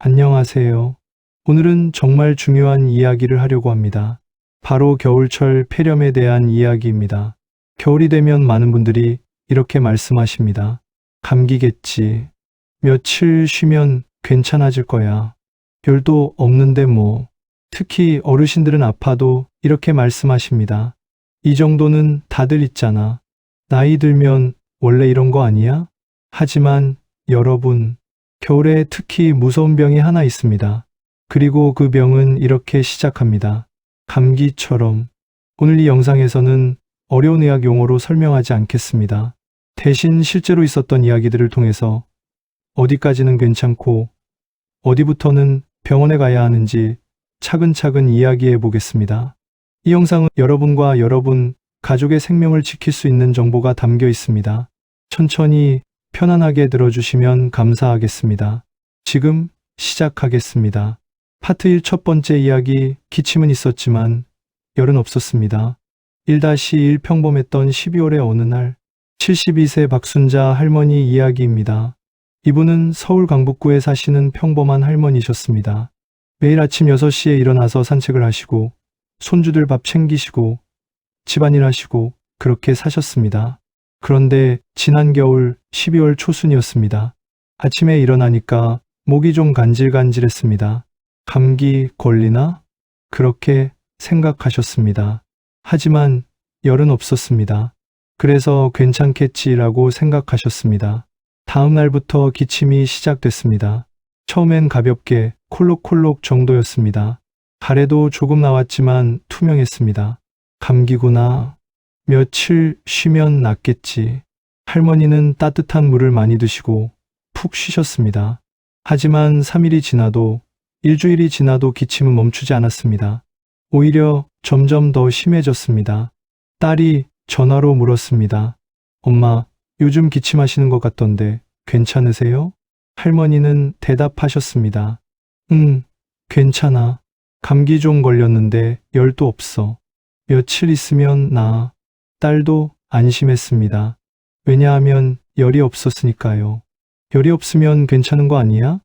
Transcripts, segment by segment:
안녕하세요. 오늘은 정말 중요한 이야기를 하려고 합니다. 바로 겨울철 폐렴에 대한 이야기입니다. 겨울이 되면 많은 분들이 이렇게 말씀하십니다. 감기겠지. 며칠 쉬면 괜찮아질 거야. 열도 없는데 뭐. 특히 어르신들은 아파도 이렇게 말씀하십니다. 이 정도는 다들 있잖아. 나이 들면 원래 이런 거 아니야? 하지만 여러분, 겨울에 특히 무서운 병이 하나 있습니다. 그리고 그 병은 이렇게 시작합니다. 감기처럼. 오늘 이 영상에서는 어려운 의학 용어로 설명하지 않겠습니다. 대신 실제로 있었던 이야기들을 통해서 어디까지는 괜찮고 어디부터는 병원에 가야 하는지 차근차근 이야기해 보겠습니다. 이 영상은 여러분과 여러분 가족의 생명을 지킬 수 있는 정보가 담겨 있습니다. 천천히 편안하게 들어주시면 감사하겠습니다. 지금 시작하겠습니다. 파트 1 첫 번째 이야기, 기침은 있었지만 열은 없었습니다. 1-1 평범했던 12월의 어느 날, 72세 박순자 할머니 이야기입니다. 이분은 서울 강북구에 사시는 평범한 할머니셨습니다. 매일 아침 6시에 일어나서 산책을 하시고 손주들 밥 챙기시고 집안일 하시고 그렇게 사셨습니다. 그런데 지난 겨울 12월 초순이었습니다. 아침에 일어나니까 목이 좀 간질간질했습니다. 감기 걸리나? 그렇게 생각하셨습니다. 하지만 열은 없었습니다. 그래서 괜찮겠지라고 생각하셨습니다. 다음 날부터 기침이 시작됐습니다. 처음엔 가볍게 콜록콜록 정도였습니다. 가래도 조금 나왔지만 투명했습니다. 감기구나. 며칠 쉬면 낫겠지. 할머니는 따뜻한 물을 많이 드시고 푹 쉬셨습니다. 하지만 3일이 지나도 일주일이 지나도 기침은 멈추지 않았습니다. 오히려 점점 더 심해졌습니다. 딸이 전화로 물었습니다. 엄마, 요즘 기침하시는 것 같던데 괜찮으세요? 할머니는 대답하셨습니다. 괜찮아. 감기 좀 걸렸는데 열도 없어. 며칠 있으면 나아. 딸도 안심했습니다. 왜냐하면 열이 없었으니까요. 열이 없으면 괜찮은 거 아니야?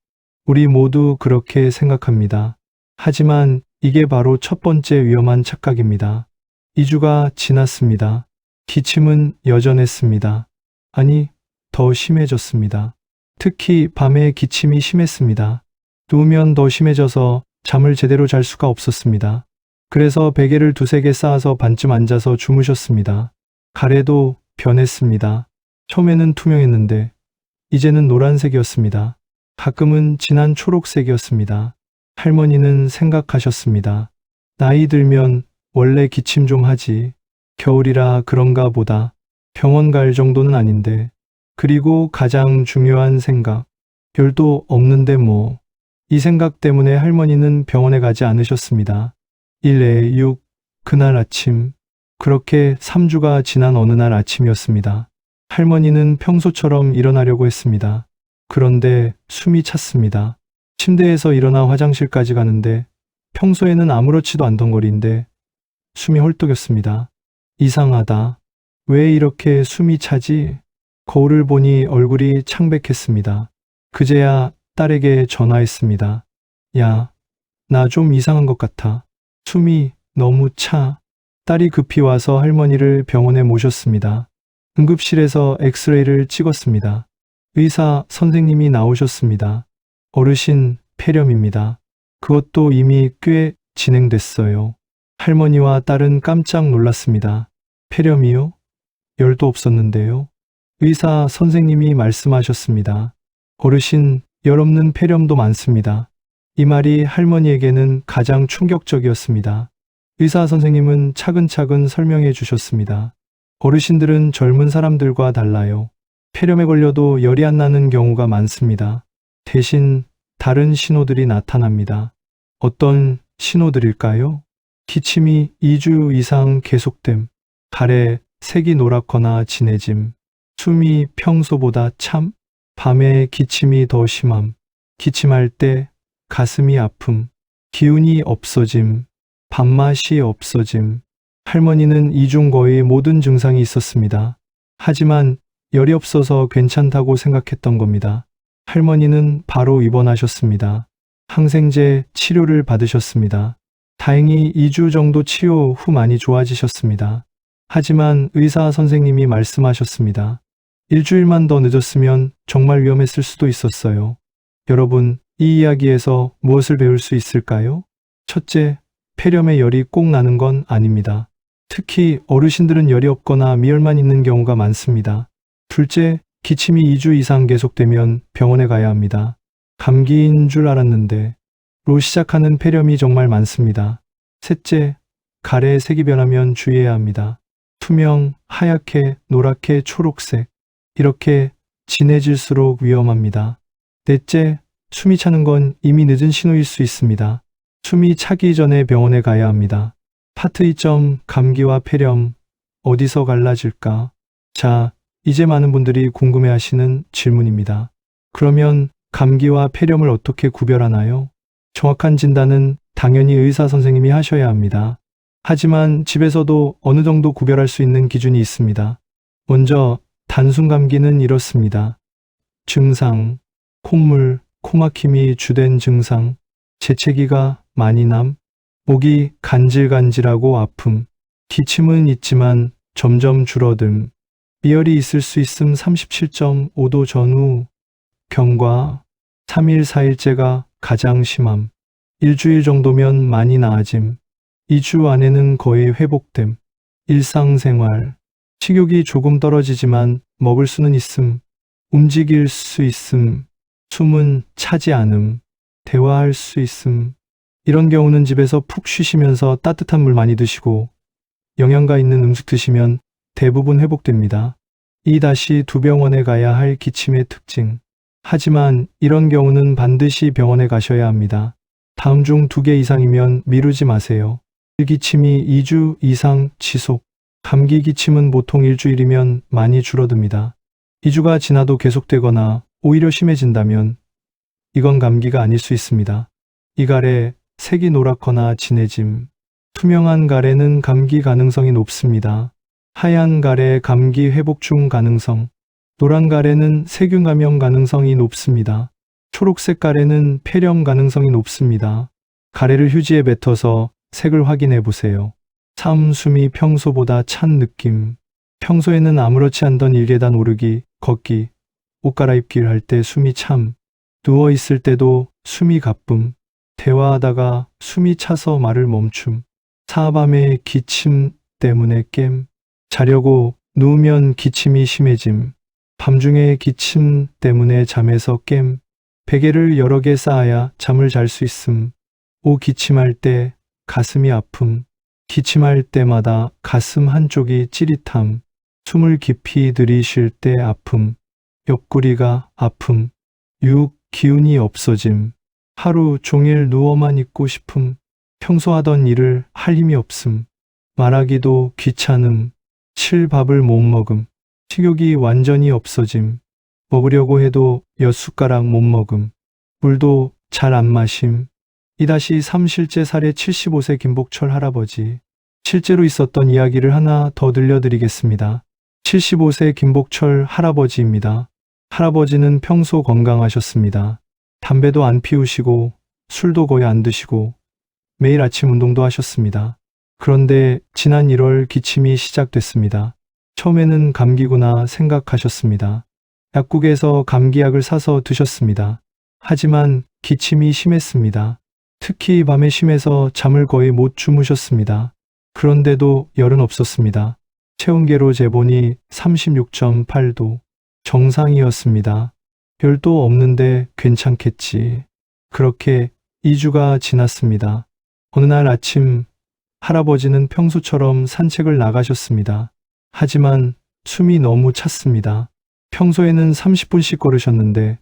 우리 모두 그렇게 생각합니다. 하지만 이게 바로 첫 번째 위험한 착각입니다. 2주가 지났습니다. 기침은 여전했습니다. 아니, 더 심해졌습니다. 특히 밤에 기침이 심했습니다. 누우면 더 심해져서 잠을 제대로 잘 수가 없었습니다. 그래서 베개를 2-3개 쌓아서 반쯤 앉아서 주무셨습니다. 가래도 변했습니다. 처음에는 투명했는데 이제는 노란색이었습니다. 가끔은 진한 초록색이었습니다. 할머니는 생각하셨습니다. 나이 들면 원래 기침 좀 하지. 겨울이라 그런가 보다. 병원 갈 정도는 아닌데. 그리고 가장 중요한 생각. 열도 없는데 뭐. 이 생각 때문에 할머니는 병원에 가지 않으셨습니다. 1-6 그날 아침. 그렇게 3주가 지난 어느 날 아침이었습니다. 할머니는 평소처럼 일어나려고 했습니다. 그런데 숨이 찼습니다. 침대에서 일어나 화장실까지 가는데 평소에는 아무렇지도 않던 거리인데 숨이 헐떡였습니다. 이상하다. 왜 이렇게 숨이 차지? 거울을 보니 얼굴이 창백했습니다. 그제야 딸에게 전화했습니다. 야, 나 좀 이상한 것 같아. 숨이 너무 차. 딸이 급히 와서 할머니를 병원에 모셨습니다. 응급실에서 엑스레이를 찍었습니다. 의사 선생님이 나오셨습니다. 어르신 폐렴입니다. 그것도 이미 꽤 진행됐어요. 할머니와 딸은 깜짝 놀랐습니다. 폐렴이요? 열도 없었는데요. 의사 선생님이 말씀하셨습니다. 어르신, 열 없는 폐렴도 많습니다. 이 말이 할머니에게는 가장 충격적이었습니다. 의사 선생님은 차근차근 설명해 주셨습니다. 어르신들은 젊은 사람들과 달라요. 폐렴에 걸려도 열이 안 나는 경우가 많습니다. 대신 다른 신호들이 나타납니다. 어떤 신호들일까요? 기침이 2주 이상 계속됨, 가래, 색이 노랗거나 진해짐, 숨이 평소보다 참, 밤에 기침이 더 심함, 기침할 때 가슴이 아픔, 기운이 없어짐, 밥맛이 없어짐. 할머니는 이 중 거의 모든 증상이 있었습니다. 하지만 열이 없어서 괜찮다고 생각했던 겁니다. 할머니는 바로 입원하셨습니다. 항생제 치료를 받으셨습니다. 다행히 2주 정도 치료 후 많이 좋아지셨습니다. 하지만 의사 선생님이 말씀하셨습니다. 일주일만 더 늦었으면 정말 위험했을 수도 있었어요. 여러분, 이 이야기에서 무엇을 배울 수 있을까요? 첫째, 폐렴에 열이 꼭 나는 건 아닙니다. 특히 어르신들은 열이 없거나 미열만 있는 경우가 많습니다. 둘째, 기침이 2주 이상 계속되면 병원에 가야 합니다. 감기인 줄 알았는데 로 시작하는 폐렴이 정말 많습니다. 셋째, 가래의 색이 변하면 주의해야 합니다. 투명, 하얗게, 노랗게, 초록색 이렇게 진해질수록 위험합니다. 넷째, 숨이 차는 건 이미 늦은 신호일 수 있습니다. 숨이 차기 전에 병원에 가야 합니다. 파트 2점, 감기와 폐렴, 어디서 갈라질까? 자, 이제 많은 분들이 궁금해하시는 질문입니다. 그러면 감기와 폐렴을 어떻게 구별하나요? 정확한 진단은 당연히 의사 선생님이 하셔야 합니다. 하지만 집에서도 어느 정도 구별할 수 있는 기준이 있습니다. 먼저 단순 감기는 이렇습니다. 증상, 콧물, 코막힘이 주된 증상, 재채기가 많이 남, 목이 간질간질하고 아픔, 기침은 있지만 점점 줄어듦, 미열이 있을 수 있음 37.5도 전후, 경과, 3일 4일째가 가장 심함, 일주일 정도면 많이 나아짐, 2주 안에는 거의 회복됨, 일상생활, 식욕이 조금 떨어지지만 먹을 수는 있음, 움직일 수 있음, 숨은 차지 않음, 대화할 수 있음. 이런 경우는 집에서 푹 쉬시면서 따뜻한 물 많이 드시고 영양가 있는 음식 드시면 대부분 회복됩니다. 두 병원에 가야 할 기침의 특징. 하지만 이런 경우는 반드시 병원에 가셔야 합니다. 다음 중 2개 이상이면 미루지 마세요. 기침이 2주 이상 지속. 감기 기침은 보통 일주일이면 많이 줄어듭니다. 2주가 지나도 계속되거나 오히려 심해진다면 이건 감기가 아닐 수 있습니다. 이 가래, 색이 노랗거나 진해짐. 투명한 가래는 감기 가능성이 높습니다. 하얀 가래 감기 회복 중 가능성. 노란 가래는 세균 감염 가능성이 높습니다. 초록색 가래는 폐렴 가능성이 높습니다. 가래를 휴지에 뱉어서 색을 확인해 보세요. 3. 숨이 평소보다 찬 느낌. 평소에는 아무렇지 않던 일계단 오르기, 걷기, 옷 갈아입기를 할 때 숨이 참. 누워 있을 때도 숨이 가쁨. 대화하다가 숨이 차서 말을 멈춤. 4. 밤에 기침 때문에 깸. 자려고 누우면 기침이 심해짐. 밤중에 기침 때문에 잠에서 깸. 베개를 여러 개 쌓아야 잠을 잘 수 있음. 5. 기침할 때 가슴이 아픔. 기침할 때마다 가슴 한쪽이 찌릿함. 숨을 깊이 들이쉴 때 아픔. 옆구리가 아픔. 6. 기운이 없어짐. 하루 종일 누워만 있고 싶음. 평소 하던 일을 할 힘이 없음. 말하기도 귀찮음. 7. 밥을 못 먹음. 식욕이 완전히 없어짐. 먹으려고 해도 몇 숟가락 못 먹음. 물도 잘 안 마심. 2-3 실제 사례 75세 김복철 할아버지. 실제로 있었던 이야기를 하나 더 들려드리겠습니다. 75세 김복철 할아버지입니다. 할아버지는 평소 건강하셨습니다. 담배도 안 피우시고 술도 거의 안 드시고 매일 아침 운동도 하셨습니다. 그런데 지난 1월 기침이 시작됐습니다. 처음에는 감기구나 생각하셨습니다. 약국에서 감기약을 사서 드셨습니다. 하지만 기침이 심했습니다. 특히 밤에 심해서 잠을 거의 못 주무셨습니다. 그런데도 열은 없었습니다. 체온계로 재보니 36.8도. 정상이었습니다. 별도 없는데 괜찮겠지. 그렇게 2주가 지났습니다. 어느 날 아침 할아버지는 평소처럼 산책을 나가셨습니다. 하지만 숨이 너무 찼습니다. 평소에는 30분씩 걸으셨는데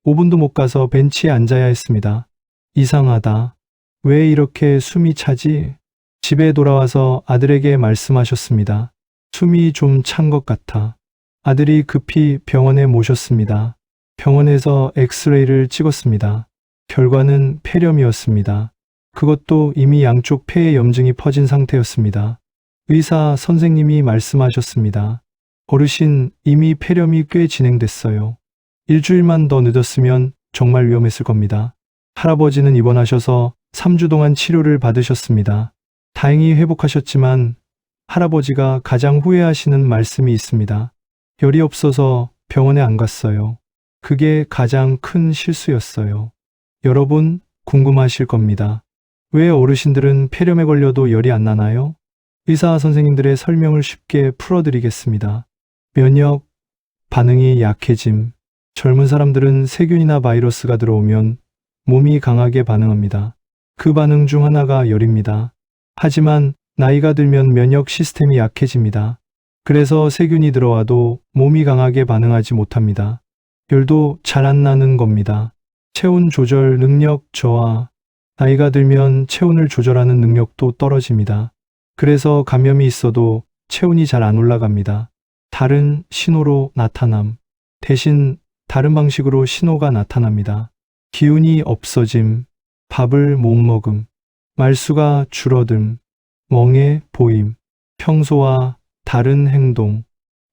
5분도 못 가서 벤치에 앉아야 했습니다. 이상하다. 왜 이렇게 숨이 차지? 집에 돌아와서 아들에게 말씀하셨습니다. 숨이 좀 찬 것 같아. 아들이 급히 병원에 모셨습니다. 병원에서 엑스레이를 찍었습니다. 결과는 폐렴이었습니다. 그것도 이미 양쪽 폐에 염증이 퍼진 상태였습니다. 의사 선생님이 말씀하셨습니다. 어르신, 이미 폐렴이 꽤 진행됐어요. 일주일만 더 늦었으면 정말 위험했을 겁니다. 할아버지는 입원하셔서 3주 동안 치료를 받으셨습니다. 다행히 회복하셨지만 할아버지가 가장 후회하시는 말씀이 있습니다. 열이 없어서 병원에 안 갔어요. 그게 가장 큰 실수였어요. 여러분 궁금하실 겁니다. 왜 어르신들은 폐렴에 걸려도 열이 안 나나요? 의사 선생님들의 설명을 쉽게 풀어드리겠습니다. 면역 반응이 약해짐. 젊은 사람들은 세균이나 바이러스가 들어오면 몸이 강하게 반응합니다. 그 반응 중 하나가 열입니다. 하지만 나이가 들면 면역 시스템이 약해집니다. 그래서 세균이 들어와도 몸이 강하게 반응하지 못합니다. 열도 잘 안 나는 겁니다. 체온 조절 능력 저하. 나이가 들면 체온을 조절하는 능력도 떨어집니다. 그래서 감염이 있어도 체온이 잘 안 올라갑니다. 다른 신호로 나타남. 대신 다른 방식으로 신호가 나타납니다. 기운이 없어짐, 밥을 못 먹음, 말수가 줄어듦, 멍해 보임, 평소와 다른 행동.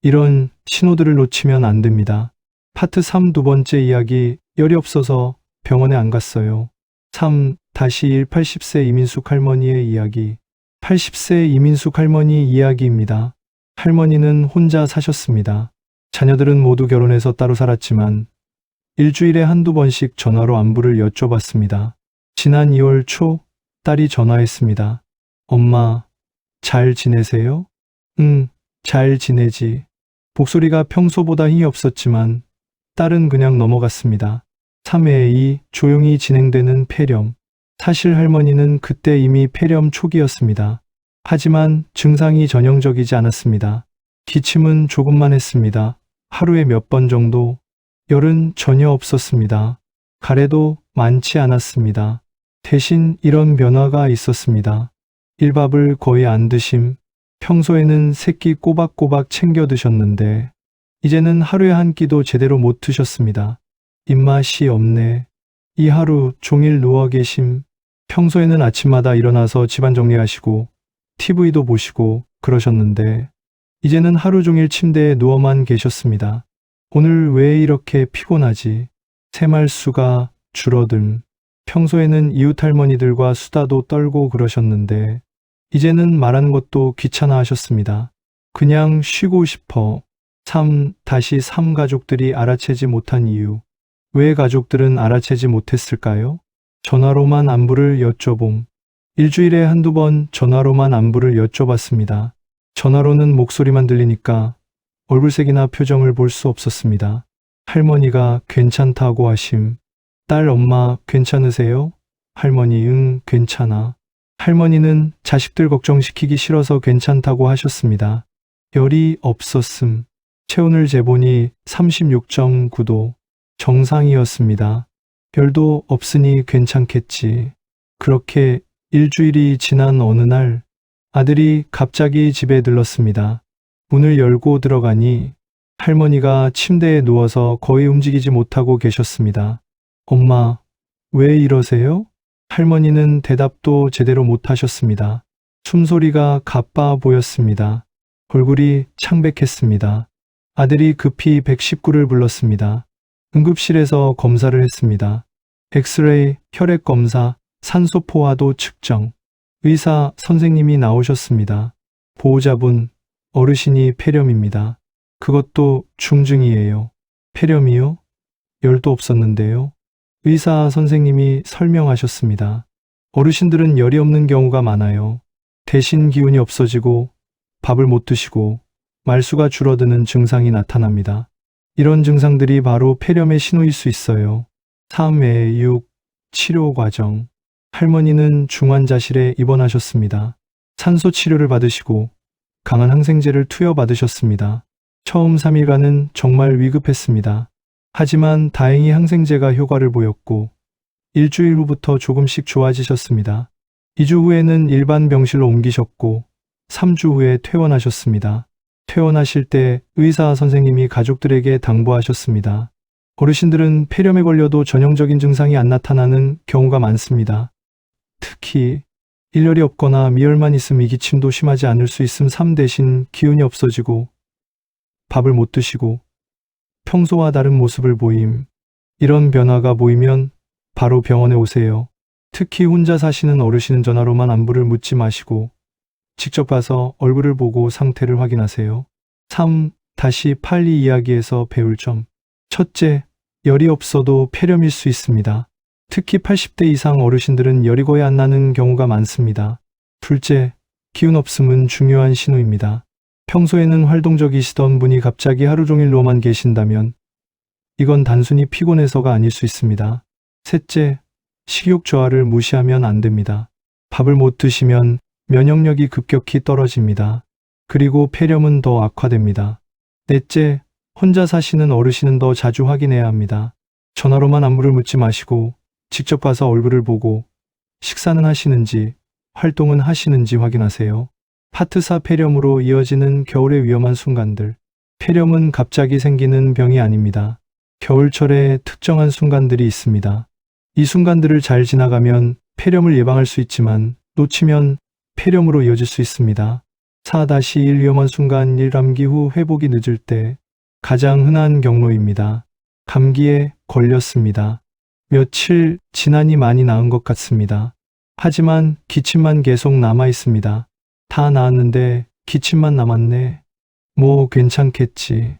이런 신호들을 놓치면 안 됩니다. 파트 3 두 번째 이야기, 열이 없어서 병원에 안 갔어요. 3-1 80세 이민숙 할머니의 이야기. 80세 이민숙 할머니 이야기입니다. 할머니는 혼자 사셨습니다. 자녀들은 모두 결혼해서 따로 살았지만 일주일에 한두 번씩 전화로 안부를 여쭤봤습니다. 지난 2월 초 딸이 전화했습니다. 엄마, 잘 지내세요? 응, 잘 지내지. 목소리가 평소보다 힘이 없었지만 딸은 그냥 넘어갔습니다. 3회2 조용히 진행되는 폐렴. 사실 할머니는 그때 이미 폐렴 초기였습니다. 하지만 증상이 전형적이지 않았습니다. 기침은 조금만 했습니다. 하루에 몇 번 정도. 열은 전혀 없었습니다. 가래도 많지 않았습니다. 대신 이런 변화가 있었습니다. 일밥을 거의 안 드심. 평소에는 세끼 꼬박꼬박 챙겨 드셨는데 이제는 하루에 한 끼도 제대로 못 드셨습니다. 입맛이 없네. 이 하루 종일 누워 계심. 평소에는 아침마다 일어나서 집안 정리하시고 TV도 보시고 그러셨는데 이제는 하루 종일 침대에 누워만 계셨습니다. 오늘 왜 이렇게 피곤하지? 새말수가 줄어듦. 평소에는 이웃 할머니들과 수다도 떨고 그러셨는데 이제는 말하는 것도 귀찮아 하셨습니다. 그냥 쉬고 싶어. 3-3 가족들이 알아채지 못한 이유. 왜 가족들은 알아채지 못했을까요? 전화로만 안부를 여쭤봄. 일주일에 한두 번 전화로만 안부를 여쭤봤습니다. 전화로는 목소리만 들리니까 얼굴색이나 표정을 볼 수 없었습니다. 할머니가 괜찮다고 하심. 딸 엄마 괜찮으세요? 할머니 응 괜찮아. 할머니는 자식들 걱정시키기 싫어서 괜찮다고 하셨습니다. 열이 없었음. 체온을 재보니 36.9도. 정상이었습니다. 열도 없으니 괜찮겠지. 그렇게 일주일이 지난 어느 날 아들이 갑자기 집에 들렀습니다. 문을 열고 들어가니 할머니가 침대에 누워서 거의 움직이지 못하고 계셨습니다. 엄마, 왜 이러세요? 할머니는 대답도 제대로 못하셨습니다. 숨소리가 가빠 보였습니다. 얼굴이 창백했습니다. 아들이 급히 119를 불렀습니다. 응급실에서 검사를 했습니다. 엑스레이, 혈액 검사, 산소 포화도 측정. 의사 선생님이 나오셨습니다. 보호자분, 어르신이 폐렴입니다. 그것도 중증이에요. 폐렴이요? 열도 없었는데요. 의사 선생님이 설명하셨습니다. 어르신들은 열이 없는 경우가 많아요. 대신 기운이 없어지고 밥을 못 드시고 말수가 줄어드는 증상이 나타납니다. 이런 증상들이 바로 폐렴의 신호일 수 있어요. 3-6 치료 과정. 할머니는 중환자실에 입원하셨습니다. 산소 치료를 받으시고 강한 항생제를 투여받으셨습니다. 처음 3일간은 정말 위급했습니다. 하지만 다행히 항생제가 효과를 보였고 일주일 후부터 조금씩 좋아지셨습니다. 2주 후에는 일반 병실로 옮기셨고 3주 후에 퇴원하셨습니다. 퇴원하실 때 의사 선생님이 가족들에게 당부하셨습니다. 어르신들은 폐렴에 걸려도 전형적인 증상이 안 나타나는 경우가 많습니다. 특히 일열이 없거나 미열만 있음 이기침도 심하지 않을 수 있음. 3 대신 기운이 없어지고 밥을 못 드시고 평소와 다른 모습을 보임. 이런 변화가 보이면 바로 병원에 오세요. 특히 혼자 사시는 어르신은 전화로만 안부를 묻지 마시고 직접 가서 얼굴을 보고 상태를 확인하세요. 3-8이 이야기에서 배울 점. 첫째, 열이 없어도 폐렴일 수 있습니다. 특히 80대 이상 어르신들은 열이 거의 안 나는 경우가 많습니다. 둘째, 기운 없음은 중요한 신호입니다. 평소에는 활동적이시던 분이 갑자기 하루 종일 누워만 계신다면 이건 단순히 피곤해서가 아닐 수 있습니다. 셋째, 식욕 저하를 무시하면 안 됩니다. 밥을 못 드시면 면역력이 급격히 떨어집니다. 그리고 폐렴은 더 악화됩니다. 넷째, 혼자 사시는 어르신은 더 자주 확인해야 합니다. 전화로만 안부를 묻지 마시고 직접 가서 얼굴을 보고 식사는 하시는지 활동은 하시는지 확인하세요. 파트 4 폐렴으로 이어지는 겨울의 위험한 순간들. 폐렴은 갑자기 생기는 병이 아닙니다. 겨울철에 특정한 순간들이 있습니다. 이 순간들을 잘 지나가면 폐렴을 예방할 수 있지만 놓치면 폐렴으로 이어질 수 있습니다. 4-1 위험한 순간 1 감기 후 회복이 늦을 때 가장 흔한 경로입니다. 감기에 걸렸습니다. 며칠 지나니 많이 나은 것 같습니다. 하지만 기침만 계속 남아 있습니다. 다 나았는데 기침만 남았네. 뭐 괜찮겠지.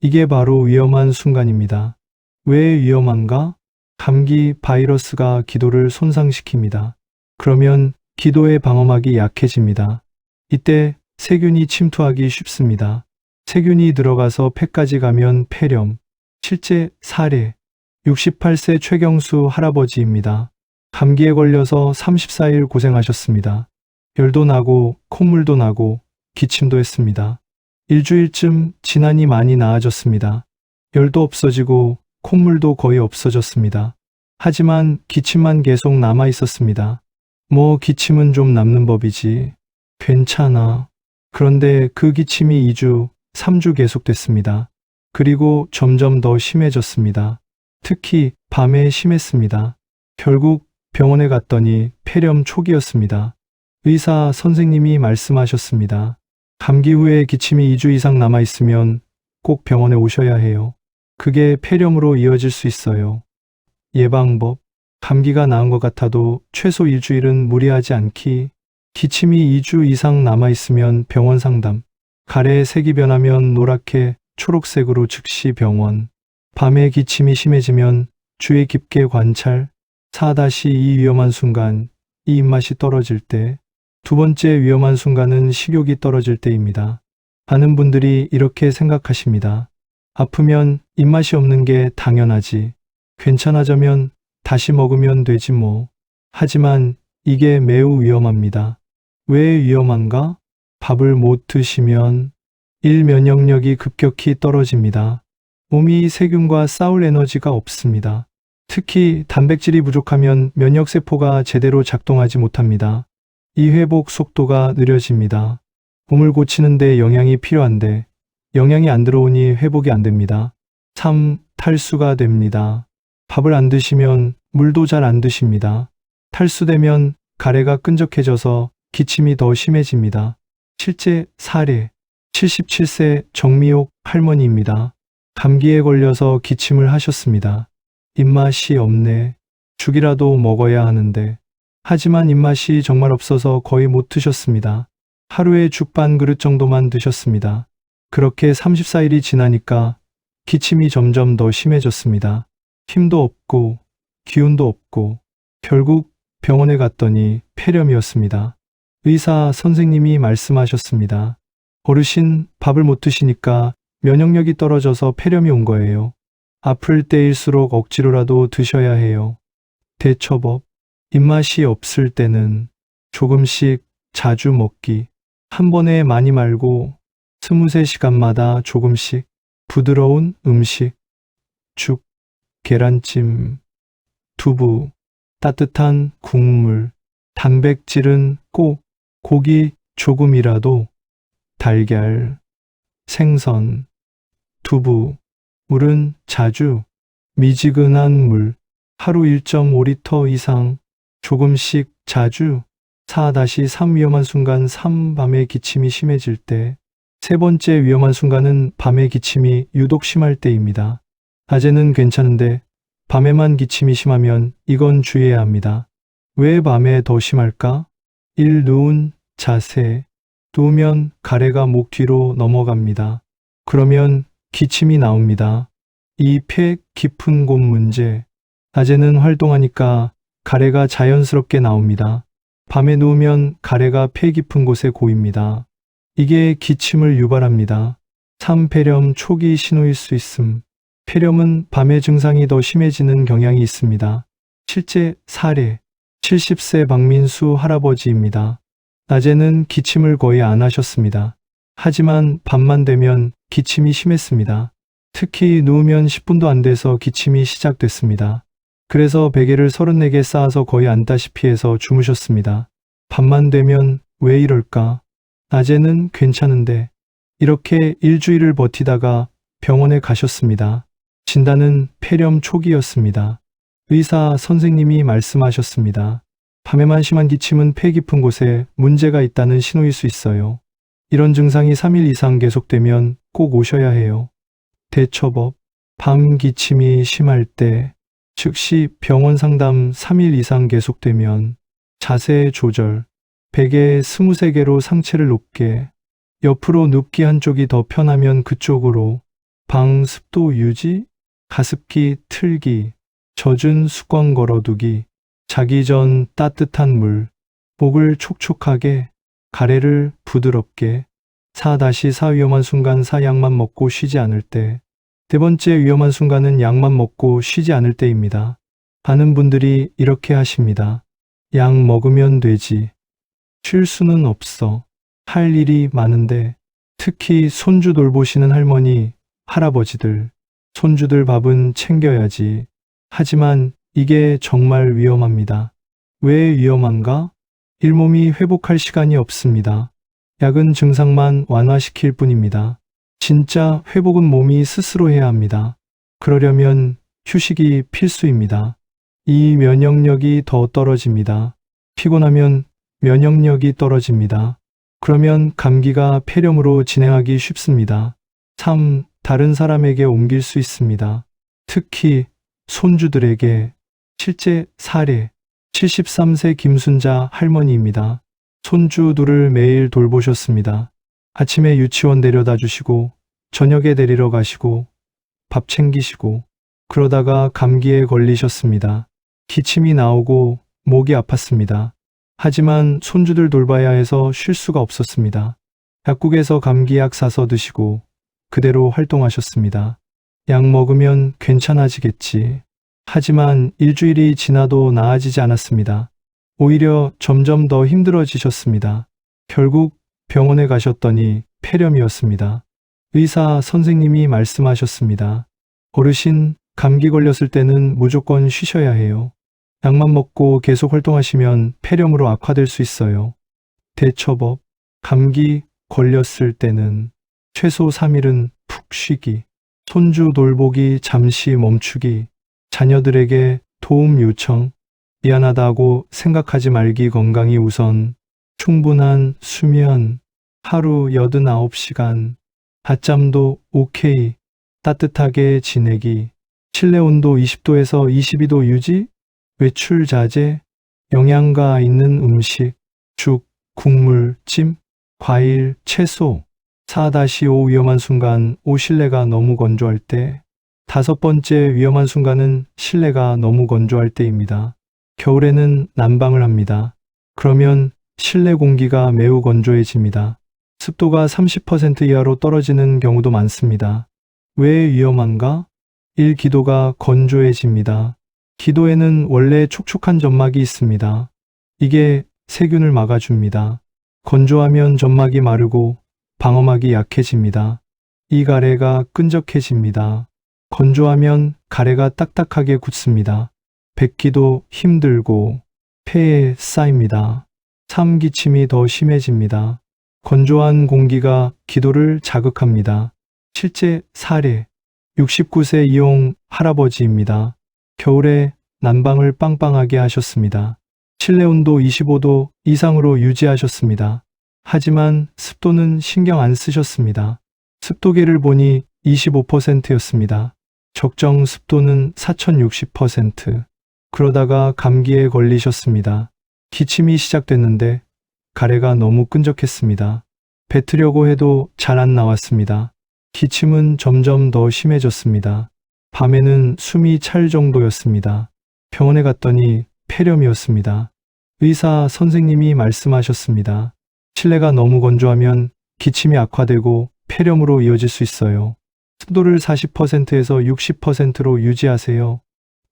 이게 바로 위험한 순간입니다. 왜 위험한가? 감기 바이러스가 기도를 손상시킵니다. 그러면 기도의 방어막이 약해집니다. 이때 세균이 침투하기 쉽습니다. 세균이 들어가서 폐까지 가면 폐렴. 실제 사례 68세 최경수 할아버지입니다. 감기에 걸려서 34일 고생하셨습니다. 열도 나고 콧물도 나고 기침도 했습니다. 일주일쯤 지나니 많이 나아졌습니다. 열도 없어지고 콧물도 거의 없어졌습니다. 하지만 기침만 계속 남아 있었습니다. 뭐 기침은 좀 남는 법이지. 괜찮아. 그런데 그 기침이 2주, 3주 계속됐습니다. 그리고 점점 더 심해졌습니다. 특히 밤에 심했습니다. 결국 병원에 갔더니 폐렴 초기였습니다. 의사 선생님이 말씀하셨습니다. 감기 후에 기침이 2주 이상 남아 있으면 꼭 병원에 오셔야 해요. 그게 폐렴으로 이어질 수 있어요. 예방법. 감기가 나은 것 같아도 최소 일주일은 무리하지 않기. 기침이 2주 이상 남아 있으면 병원 상담. 가래의 색이 변하면 노랗게 초록색으로 즉시 병원. 밤에 기침이 심해지면 주의 깊게 관찰. 4-2 위험한 순간, 이 입맛이 떨어질 때. 두 번째 위험한 순간은 식욕이 떨어질 때입니다. 많은 분들이 이렇게 생각하십니다. 아프면 입맛이 없는 게 당연하지. 괜찮아지면 다시 먹으면 되지 뭐. 하지만 이게 매우 위험합니다. 왜 위험한가? 밥을 못 드시면 1. 면역력이 급격히 떨어집니다. 몸이 세균과 싸울 에너지가 없습니다. 특히 단백질이 부족하면 면역세포가 제대로 작동하지 못합니다. 이 회복 속도가 느려집니다. 몸을 고치는데 영양이 필요한데 영양이 안 들어오니 회복이 안 됩니다. 3. 탈수가 됩니다. 밥을 안 드시면 물도 잘 안 드십니다. 탈수되면 가래가 끈적해져서 기침이 더 심해집니다. 실제 사례 77세 정미옥 할머니입니다. 감기에 걸려서 기침을 하셨습니다. 입맛이 없네. 죽이라도 먹어야 하는데. 하지만 입맛이 정말 없어서 거의 못 드셨습니다. 하루에 죽 반 그릇 정도만 드셨습니다. 그렇게 34일이 지나니까 기침이 점점 더 심해졌습니다. 힘도 없고 기운도 없고 결국 병원에 갔더니 폐렴이었습니다. 의사 선생님이 말씀하셨습니다. 어르신 밥을 못 드시니까 면역력이 떨어져서 폐렴이 온 거예요. 아플 때일수록 억지로라도 드셔야 해요. 대처법. 입맛이 없을 때는 조금씩 자주 먹기. 한 번에 많이 말고 23시간마다 조금씩. 부드러운 음식. 죽, 계란찜, 두부, 따뜻한 국물. 단백질은 꼭 고기 조금이라도. 달걀, 생선, 두부. 물은 자주. 미지근한 물. 하루 1.5리터 이상. 조금씩 자주. 4-3 위험한 순간 3. 밤에 기침이 심해질 때. 세 번째 위험한 순간은 밤에 기침이 유독 심할 때입니다. 낮에는 괜찮은데 밤에만 기침이 심하면 이건 주의해야 합니다. 왜 밤에 더 심할까? 1. 누운 자세. 누우면 가래가 목 뒤로 넘어갑니다. 그러면 기침이 나옵니다. 2. 폐 깊은 곳 문제. 낮에는 활동하니까 가래가 자연스럽게 나옵니다. 밤에 누우면 가래가 폐 깊은 곳에 고입니다. 이게 기침을 유발합니다. 3. 폐렴 초기 신호일 수 있음. 폐렴은 밤에 증상이 더 심해지는 경향이 있습니다. 실제 사례. 70세 박민수 할아버지입니다. 낮에는 기침을 거의 안 하셨습니다. 하지만 밤만 되면 기침이 심했습니다. 특히 누우면 10분도 안 돼서 기침이 시작됐습니다. 그래서 베개를 34개 쌓아서 거의 앉다시피 해서 주무셨습니다. 밤만 되면 왜 이럴까? 낮에는 괜찮은데. 이렇게 일주일을 버티다가 병원에 가셨습니다. 진단은 폐렴 초기였습니다. 의사 선생님이 말씀하셨습니다. 밤에만 심한 기침은 폐 깊은 곳에 문제가 있다는 신호일 수 있어요. 이런 증상이 3일 이상 계속되면 꼭 오셔야 해요. 대처법. 밤 기침이 심할 때 즉시 병원 상담. 3일 이상 계속되면 자세 조절. 베개 23개로 상체를 높게. 옆으로 눕기 한쪽이 더 편하면 그쪽으로. 방 습도 유지. 가습기 틀기. 젖은 수건 걸어두기. 자기 전 따뜻한 물. 목을 촉촉하게. 가래를 부드럽게. 4-4 위험한 순간. 4 약만 먹고 쉬지 않을 때. 네 번째 위험한 순간은 약만 먹고 쉬지 않을 때입니다. 많은 분들이 이렇게 하십니다. 약 먹으면 되지. 쉴 수는 없어. 할 일이 많은데. 특히 손주 돌보시는 할머니, 할아버지들. 손주들 밥은 챙겨야지. 하지만 이게 정말 위험합니다. 왜 위험한가? 잇몸이 회복할 시간이 없습니다. 약은 증상만 완화시킬 뿐입니다. 진짜 회복은 몸이 스스로 해야 합니다. 그러려면 휴식이 필수입니다. 이 면역력이 더 떨어집니다. 피곤하면 면역력이 떨어집니다. 그러면 감기가 폐렴으로 진행하기 쉽습니다. 3. 다른 사람에게 옮길 수 있습니다. 특히 손주들에게. 실제 사례. 73세 김순자 할머니입니다. 손주 둘을 매일 돌보셨습니다. 아침에 유치원 데려다 주시고 저녁에 데리러 가시고 밥 챙기시고 그러다가 감기에 걸리셨습니다. 기침이 나오고 목이 아팠습니다. 하지만 손주들 돌봐야 해서 쉴 수가 없었습니다. 약국에서 감기약 사서 드시고 그대로 활동하셨습니다. 약 먹으면 괜찮아지겠지. 하지만 일주일이 지나도 나아지지 않았습니다. 오히려 점점 더 힘들어지셨습니다. 결국 병원에 가셨더니 폐렴이었습니다. 의사 선생님이 말씀하셨습니다. 어르신, 감기 걸렸을 때는 무조건 쉬셔야 해요. 약만 먹고 계속 활동하시면 폐렴으로 악화될 수 있어요. 대처법. 감기 걸렸을 때는 최소 3일은 푹 쉬기. 손주 돌보기 잠시 멈추기. 자녀들에게 도움 요청. 미안하다고 생각하지 말기. 건강이 우선. 충분한 수면. 하루 89시간. 낮잠도 오케이. 따뜻하게 지내기. 실내 온도 20도에서 22도 유지. 외출 자제. 영양가 있는 음식. 죽, 국물, 찜, 과일, 채소. 4-5 위험한 순간. 5 실내가 너무 건조할 때. 5번째 위험한 순간은 실내가 너무 건조할 때입니다. 겨울에는 난방을 합니다. 그러면 실내 공기가 매우 건조해집니다. 습도가 30% 이하로 떨어지는 경우도 많습니다. 왜 위험한가? 1. 기도가 건조해집니다. 기도에는 원래 촉촉한 점막이 있습니다. 이게 세균을 막아줍니다. 건조하면 점막이 마르고 방어막이 약해집니다. 이 가래가 끈적해집니다. 건조하면 가래가 딱딱하게 굳습니다. 뱉기도 힘들고 폐에 쌓입니다. 3. 기침이 더 심해집니다. 건조한 공기가 기도를 자극합니다. 실제 사례. 69세 이용 할아버지입니다. 겨울에 난방을 빵빵하게 하셨습니다. 실내 온도 25도 이상으로 유지하셨습니다. 하지만 습도는 신경 안 쓰셨습니다. 습도계를 보니 25%였습니다. 적정 습도는 4060%. 그러다가 감기에 걸리셨습니다. 기침이 시작됐는데 가래가 너무 끈적했습니다. 뱉으려고 해도 잘 안 나왔습니다. 기침은 점점 더 심해졌습니다. 밤에는 숨이 찰 정도였습니다. 병원에 갔더니 폐렴이었습니다. 의사 선생님이 말씀하셨습니다. 실내가 너무 건조하면 기침이 악화되고 폐렴으로 이어질 수 있어요. 습도를 40%에서 60%로 유지하세요.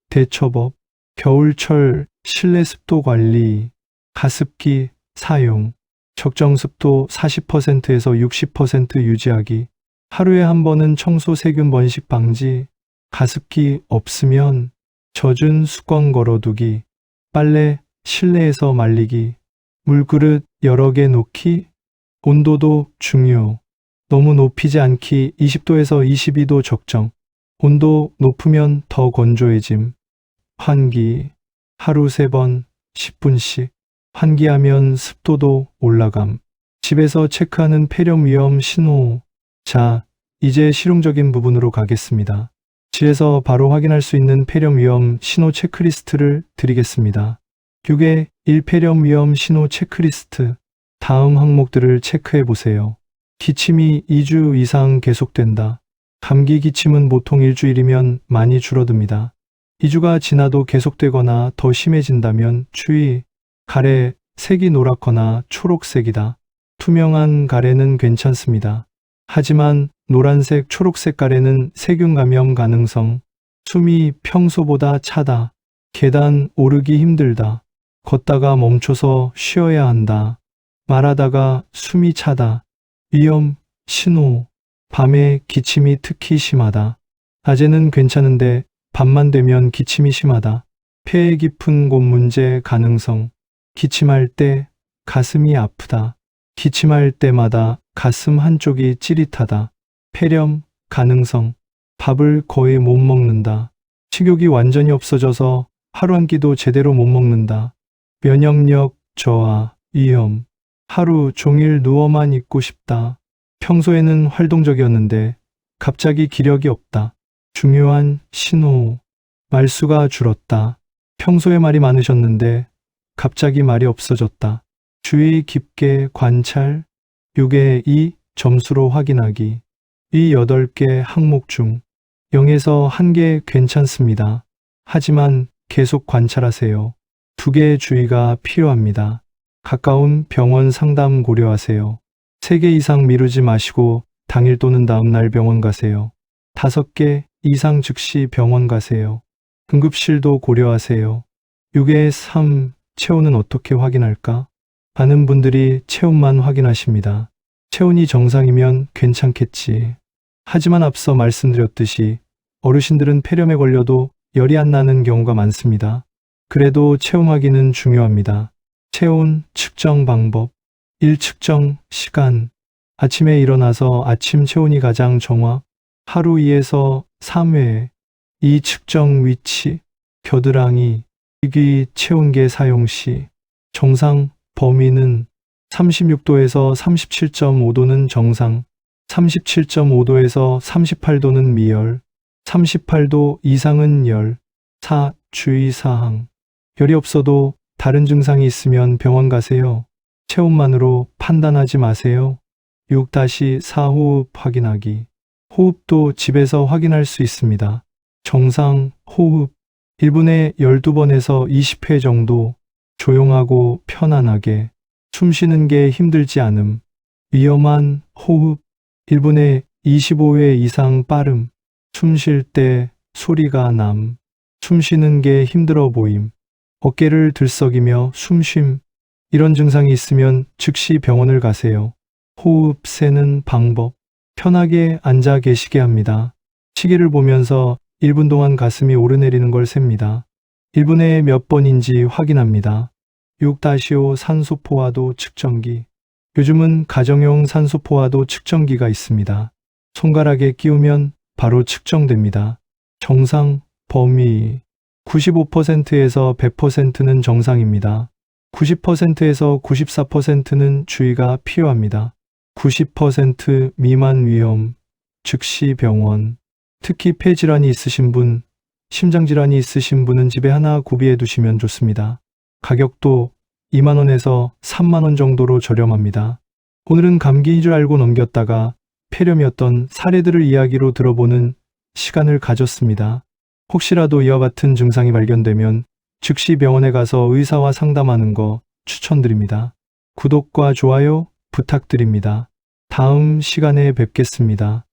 대처법, 겨울철 실내 습도 관리, 가습기 사용, 적정 습도 40%에서 60% 유지하기, 하루에 한 번은 청소 세균 번식 방지, 가습기 없으면 젖은 수건 걸어두기, 빨래 실내에서 말리기, 물그릇 여러 개 놓기, 온도도 중요. 너무 높이지 않기 20도에서 22도 적정. 온도 높으면 더 건조해짐. 환기. 하루 3번 10분씩. 환기하면 습도도 올라감. 집에서 체크하는 폐렴 위험 신호. 자, 이제 실용적인 부분으로 가겠습니다. 집에서 바로 확인할 수 있는 폐렴 위험 신호 체크리스트를 드리겠습니다. 6의 1 폐렴 위험 신호 체크리스트. 다음 항목들을 체크해 보세요. 기침이 2주 이상 계속된다. 감기 기침은 보통 일주일이면 많이 줄어듭니다. 2주가 지나도 계속되거나 더 심해진다면 주의. 가래, 색이 노랗거나 초록색이다. 투명한 가래는 괜찮습니다. 하지만 노란색, 초록색 가래는 세균 감염 가능성. 숨이 평소보다 차다. 계단 오르기 힘들다. 걷다가 멈춰서 쉬어야 한다. 말하다가 숨이 차다. 위험, 신호. 밤에 기침이 특히 심하다. 낮에는 괜찮은데 밤만 되면 기침이 심하다. 폐에 깊은 곳 문제 가능성. 기침할 때 가슴이 아프다. 기침할 때마다 가슴 한쪽이 찌릿하다. 폐렴 가능성. 밥을 거의 못 먹는다. 식욕이 완전히 없어져서 하루 한 끼도 제대로 못 먹는다. 면역력 저하, 위험. 하루 종일 누워만 있고 싶다. 평소에는 활동적이었는데 갑자기 기력이 없다. 중요한 신호. 말수가 줄었다. 평소에 말이 많으셨는데 갑자기 말이 없어졌다. 주의 깊게 관찰. 6의 2 점수로 확인하기. 이 8개 항목 중 0에서 1개 괜찮습니다. 하지만 계속 관찰하세요. 2개의 주의가 필요합니다. 가까운 병원 상담 고려하세요. 3개 이상 미루지 마시고 당일 또는 다음날 병원 가세요. 5개 이상 즉시 병원 가세요. 응급실도 고려하세요. 6의 3 체온은 어떻게 확인할까? 많은 분들이 체온만 확인하십니다. 체온이 정상이면 괜찮겠지. 하지만 앞서 말씀드렸듯이 어르신들은 폐렴에 걸려도 열이 안 나는 경우가 많습니다. 그래도 체온 확인은 중요합니다. 체온 측정 방법. 1. 측정 시간. 아침에 일어나서 아침 체온이 가장 정확. 하루 2에서 3회. 2. 측정 위치. 겨드랑이, 기기 체온계 사용 시. 정상 범위는 36도에서 37.5도는 정상, 37.5도에서 38도는 미열, 38도 이상은 열. 4. 주의사항. 열이 없어도 다른 증상이 있으면 병원 가세요. 체온만으로 판단하지 마세요. 6-4 호흡 확인하기. 호흡도 집에서 확인할 수 있습니다. 정상 호흡 1분에 12번에서 20회 정도. 조용하고 편안하게. 숨 쉬는 게 힘들지 않음. 위험한 호흡 1분에 25회 이상 빠름. 숨 쉴 때 소리가 남. 숨 쉬는 게 힘들어 보임. 어깨를 들썩이며 숨쉼. 이런 증상이 있으면 즉시 병원을 가세요. 호흡 세는 방법. 편하게 앉아 계시게 합니다. 시계를 보면서 1분 동안 가슴이 오르내리는 걸 셉니다. 1분에 몇 번인지 확인합니다. 6-5 산소 포화도 측정기. 요즘은 가정용 산소 포화도 측정기가 있습니다. 손가락에 끼우면 바로 측정됩니다. 정상 범위 95%에서 100%는 정상입니다. 90%에서 94%는 주의가 필요합니다. 90% 미만 위험, 즉시 병원. 특히 폐질환이 있으신 분, 심장질환이 있으신 분은 집에 하나 구비해 두시면 좋습니다. 가격도 2만 원에서 3만 원 정도로 저렴합니다. 오늘은 감기인 줄 알고 넘겼다가 폐렴이었던 사례들을 이야기로 들어보는 시간을 가졌습니다. 혹시라도 이와 같은 증상이 발견되면 즉시 병원에 가서 의사와 상담하는 거 추천드립니다. 구독과 좋아요 부탁드립니다. 다음 시간에 뵙겠습니다.